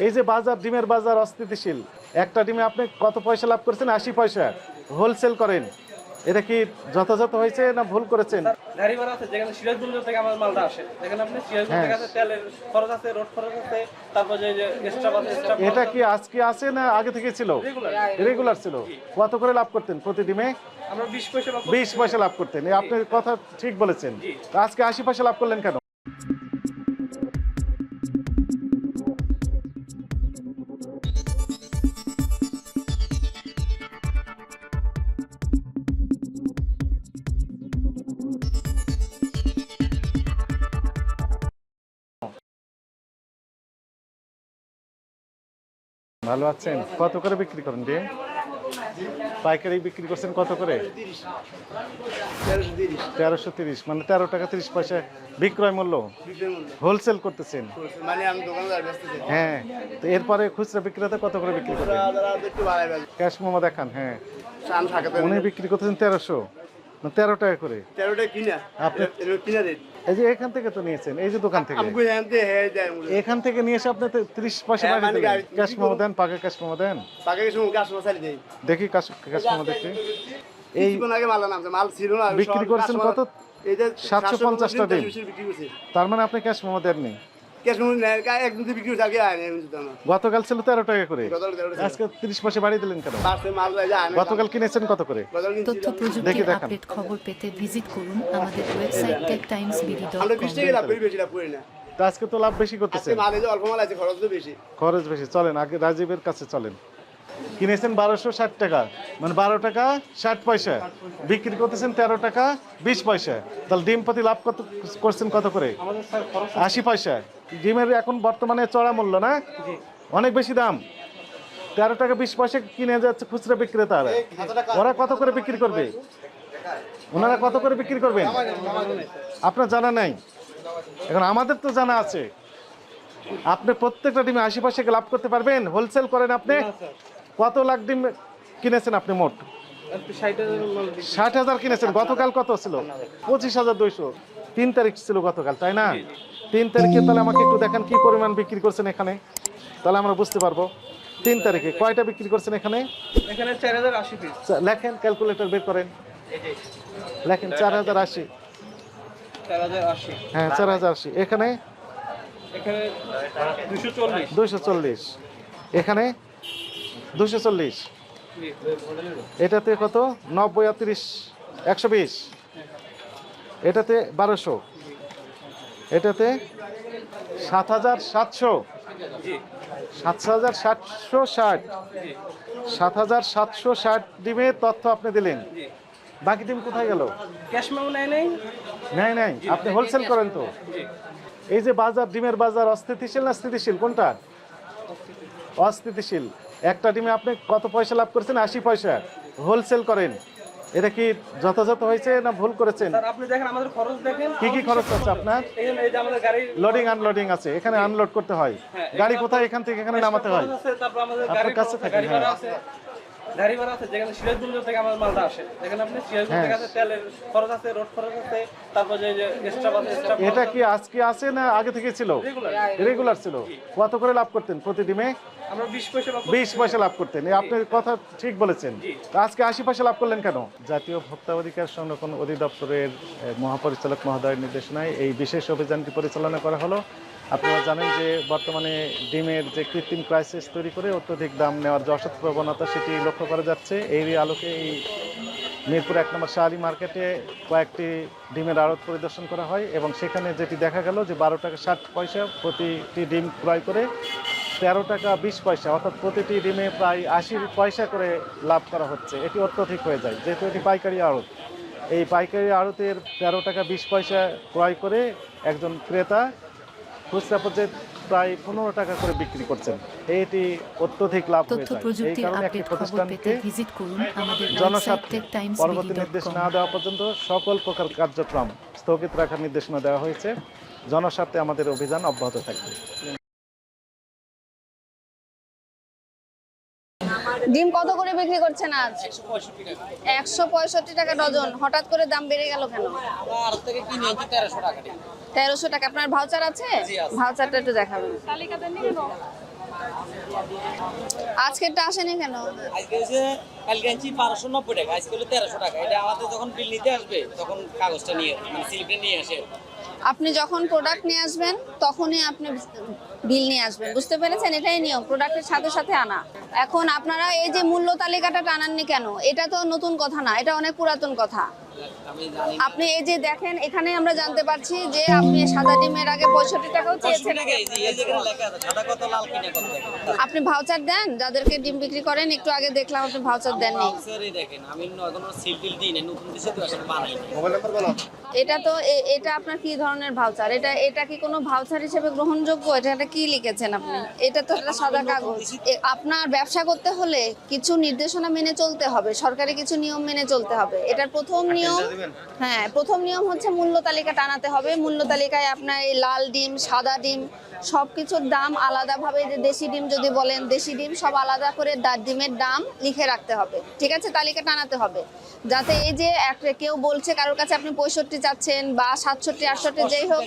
এই যে বাজার, ডিমের বাজার অস্থিতিশীল। একটা ডিমে আপনি কত পয়সা লাভ করেছেন? 80 পয়সা। হোলসেল করেন, এটা কি যথাযথ হয়েছে না ভুল করেছেন? গাড়ি ভাড়া আছে, যেখানে সিরাজগঞ্জ থেকে আমার মালটা আসে, যেখানে আপনি সিরাজগঞ্জ থেকে আছে, তেলের খরচ আছে, রোড খরচ আছে, তারপর যে এক্সট্রা বাস এক্সট্রা। এটা কি আজকে আছে না আগে থেকে ছিল? রেগুলার ছিল। কত করে লাভ করতেন প্রতি ডিমে? আমরা 20 পয়সা 20 পয়সা লাভ করতেন। আপনি কথা ঠিক বলেছেন। আজকে 80 পয়সা লাভ করলেন কেন? ভালো আছেন? কত করে বিক্রি করেন ডিম? পাইকারি বিক্রি করছেন কত করে? 1330, মানে 13 টাকা 30 পয়সা বিক্রয় মূল্য। হোলসেল করতেছেন? হ্যাঁ, তো এরপরে খুচরা বিক্রেতা কত করে বিক্রি করেন? ক্যাশ মোমো দেখান। হ্যাঁ, উনি বিক্রি করতেছেন 1300, 13 টাকা করে। 13 টাকা কিনা আপনি কিনা রেট। এই যে এখান থেকে তো নিয়েছেন, এই যে দোকান থেকে, এখান থেকে নিয়ে এসে আপনি 30 পয়সা বাড়িয়ে দিলেন। ক্যাশ মোমো দেন, পাকা ক্যাশ মোমো দেন। দেখি ক্যাশ মোমো দেখি। এই আগে মাল নামছে, মাল ছিল না, বিক্রি করছেন কত? এই যে 750টা ডিম। বিক্রি করছে। তার মানে আপনি ক্যাশ মোমো দেননি। ক্যাশ মোমো একদম বিক্রি করছে, আগে আয় না। গতকাল ছিল 13 টাকা করে, গতকাল 13 টাকা। আজকে 30 পয়সা বাড়িয়ে দিলেন কেন? পাশে মাল যায় না। গতকাল কিনেছেন কত করে? তথ্য প্রযুক্তির আপডেট খবর পেতে ভিজিট করুন আমাদের ওয়েবসাইট techtimesbd.com। আমরা 20 টাকা লাভ করি, বেশি লাভ করি না। তো আজকে তো লাভ বেশি করতেছেন। আজকে মাল এই যে অল্প মাল আছে, খরচ তো বেশি। খরচ বেশি। চলেন আগে রাজীবের কাছে চলেন। কিনেছেন 1260 টাকা, মানে 12 টাকা 60 পয়সা, বিক্রি করতেছেন 13 টাকা 20 পয়সা। তাহলে ডিম প্রতি লাভ কত করছেন কত করে? 80 পয়সা। ডিমের এখন বর্তমানে চড়া মূল্য না, অনেক বেশি দাম। 13 টাকা 20 পয়সা কিনে যাচ্ছে খুচরা বিক্রেতারা। ওরা কত করে বিক্রি করবে? ওনারা কত করে বিক্রি করবেন আপনার জানা নাই। এখন আমাদের তো জানা আছে। আপনি প্রত্যেকটা ডিমে 80 পয়সা লাভ করতে পারবেন? হোলসেল করেন আপনি? কত লাখ ডিম কিনেছেন আপনি? মোট 60,000 কিনেছেন। গতকাল কত ছিল? 25,200। 3 তারিখ ছিল গতকাল, তাই না? 3 তারিখে তাহলে আমাকে একটু দেখান কি পরিমাণ বিক্রি করছেন এখানে, তাহলে আমরা বুঝতে পারবো। 3 তারিখে কয়টা বিক্রি করছেন এখানে? এখানে 4080 পিস। লেখেন, ক্যালকুলেটর বের করেন, লেখেন 4080। 4080। হ্যাঁ 4080। এখানে এখানে 240। 240। এখানে 240। এটাতে কত? 90 আর 30 120। এটাতে 1200। এটাতে 7760। 7760। 7760 ডিমের তথ্য আপনি দিলেন। বাকি ডিম কোথায় গেল? ক্যাশ মেমো নাই। নাই, আপনি হোলসেল করেন তো। এই যে বাজার, ডিমের বাজার অস্থিতিশীল না স্থিতিশীল? কোনটা? অস্থিতিশীল। একটা ডিমে আপনি কত পয়সা লাভ করেছেন? 80 পয়সা। হোলসেল করেন, এটা কি যথাযথ হয়েছে না ভুল করেছেন? স্যার আপনি দেখেন আমাদের খরচ দেখেন। কি খরচ আছে আপনার? এই যে আমাদের গাড়ি লোডিং আনলোডিং আছে, এখানে আনলোড করতে হয়। গাড়ি কোথায় এখান থেকে এখানে নামাতে হয়? তারপর আমাদের আপনার কাছে থাকে। গাড়ি ভাড়া আছে, গাড়ি ভাড়া আছে, যেখানে সিরাজগঞ্জ থেকে আমার মালটা আসে, যেখানে আপনি সিরাজগঞ্জ থেকে আছে, তেলের খরচ আছে, রোড খরচ আছে, তারপর যে এক্সট্রা বাস এক্সট্রা। এটা কি আজকে আছে না আগে থেকে ছিল? রেগুলার ছিল। কত করে লাভ করতেন প্রতি ডিমে? আমরা 20 পয়সা 20 পয়সা লাভ করতেন। আপনি কথা ঠিক বলেছেন। আজকে 80 পয়সা লাভ করলেন কেন? জাতীয় ভোক্তা অধিকার সংরক্ষণ অধিদপ্তরের মহাপরিচালক মহোদয়ের নির্দেশনায় এই বিশেষ অভিযানটি পরিচালনা করা হলো। আপনারা জানেন যে বর্তমানে ডিমের যে কৃত্রিম ক্রাইসিস তৈরি করে অত্যধিক দাম নেওয়ার যে অসৎ প্রবণতা, সেটি লক্ষ্য করা যাচ্ছে। এরই আলোকে এই মিরপুর 1 নম্বর শাহালি মার্কেটে কয়েকটি ডিমের আড়ত পরিদর্শন করা হয় এবং সেখানে যেটি দেখা গেল যে 12 টাকা 60 পয়সা প্রতিটি ডিম ক্রয় করে 13 টাকা 20 পয়সা, অর্থাৎ প্রতিটি ডিমে প্রায় 80 পয়সা করে লাভ করা হচ্ছে। এটি অত্যধিক হয়ে যায়, যেহেতু এটি পাইকারি আড়ত। এই পাইকারি আড়তের 13 টাকা 20 পয়সা ক্রয় করে একজন ক্রেতা খুচরা পর্যায়ে প্রায় 15 টাকা করে বিক্রি করছেন। এটি অত্যধিক লাভ হয়ে যায়। এই কারণে একটি প্রতিষ্ঠানকে জনস্বার্থে পরবর্তী নির্দেশ না দেওয়া পর্যন্ত সকল প্রকার কার্যক্রম স্থগিত রাখার নির্দেশনা দেওয়া হয়েছে। জনস্বার্থে আমাদের অভিযান অব্যাহত থাকবে। ডিম কত করে বিক্রি করছেন আজ? 165 টাকা ডজন। হঠাৎ করে দাম বেড়ে গেল কেন? 1300 টাকা। আপনার ভাউচার আছে? ভাউচারটা একটু দেখাবেন। আজকেরটা আসেনি কেন? আজকে হচ্ছে কালকে আনছি 1290 টাকা, আজকে হলো 1300 টাকা। এটা আমাদের যখন বিল নিতে আসবে তখন কাগজটা নিয়ে মানে স্লিপটা নিয়ে আসে। আপনি যখন প্রোডাক্ট নিয়ে আসবেন তখনই আপনি বিল নিয়ে আসবেন, বুঝতে পেরেছেন? এটাই নিয়ম, প্রোডাক্টের সাথে সাথে আনা। এখন আপনারা এই যে মূল্য তালিকাটা টানাননি কেন? এটা তো নতুন কথা না, এটা অনেক পুরাতন কথা। আমি জানি আপনি এই যে দেখেন, এখানে আমরা জানতে পারছি যে আপনি সাদা ডিমের আগে 65 টাকাও 65 চেয়েছেন। টাকা। এই যে যেখানে লেখা আছে সাদা কত লাল কিনা কত দেখেন। আপনি ভাউচার দেন যাদেরকে ডিম বিক্রি করেন? একটু আগে দেখলাম আপনি ভাউচার দেননি। স্যারই দেখেন, আমি এখন সিল টিল দিই না, নতুন দেশে তো আসলে বানাই না। এটা তো এটা আপনার কি ধরনের ভাউচার? এটা কি কোনো ভাউচার হিসেবে গ্রহণযোগ্য? এটা কি লিখেছেন আপনি? এটা তো একটা সাদা কাগজ। আপনার ব্যবসা করতে হলে কিছু নির্দেশনা মেনে চলতে হবে, সরকারি কিছু নিয়ম মেনে চলতে হবে। এটার প্রথম নিয়ম, হ্যাঁ প্রথম নিয়ম হচ্ছে মূল্য তালিকা টানাতে হবে। মূল্য তালিকায় আপনার এই লাল ডিম, সাদা ডিম সব কিছুর দাম আলাদাভাবে, যে দেশি ডিম যদি বলেন দেশি ডিম সব আলাদা করে ডিমের দাম লিখে রাখতে হবে, ঠিক আছে? তালিকা টানাতে হবে, যাতে এই যে কেউ বলছে কারোর কাছে আপনি 65 চাচ্ছেন বা 67, 68 যেই হোক,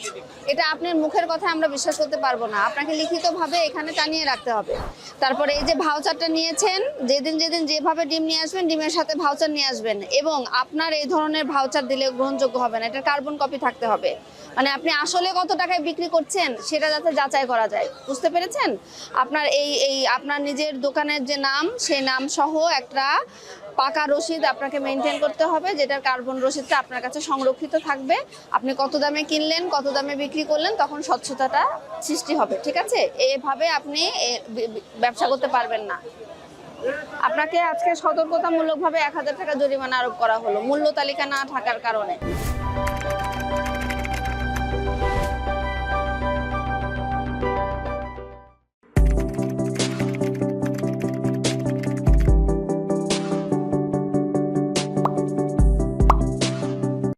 এটা আপনার মুখের কথা আমরা বিশ্বাস করতে পারবো না। আপনাকে লিখিতভাবে এখানে টানিয়ে রাখতে হবে। তারপরে এই যে ভাউচারটা নিয়েছেন, যেদিন যেদিন যেভাবে ডিম নিয়ে আসবেন ডিমের সাথে ভাউচার নিয়ে আসবেন, এবং আপনার এই ধরনের ভাউচার দিলে গ্রহণযোগ্য হবে না, এটার কার্বন কপি থাকতে হবে। মানে আপনি আসলে কত টাকায় বিক্রি করছেন সেটা যাতে যাচাই করা যায়, বুঝতে পেরেছেন? আপনার এই আপনার নিজের দোকানের যে নাম, সেই নাম সহ একটা পাকা রসিদ আপনাকে মেনটেন করতে হবে, যেটার কার্বন রসিদটা আপনার কাছে সংরক্ষিত থাকবে। আপনি কত দামে কিনলেন, কত দামে বিক্রি করলেন, তখন স্বচ্ছতাটা সৃষ্টি হবে, ঠিক আছে? এভাবে আপনি ব্যবসা করতে পারবেন না। আপনাকে আজকে সতর্কতামূলকভাবে 1000 টাকা জরিমানা আরোপ করা হলো মূল্য তালিকা না থাকার কারণে।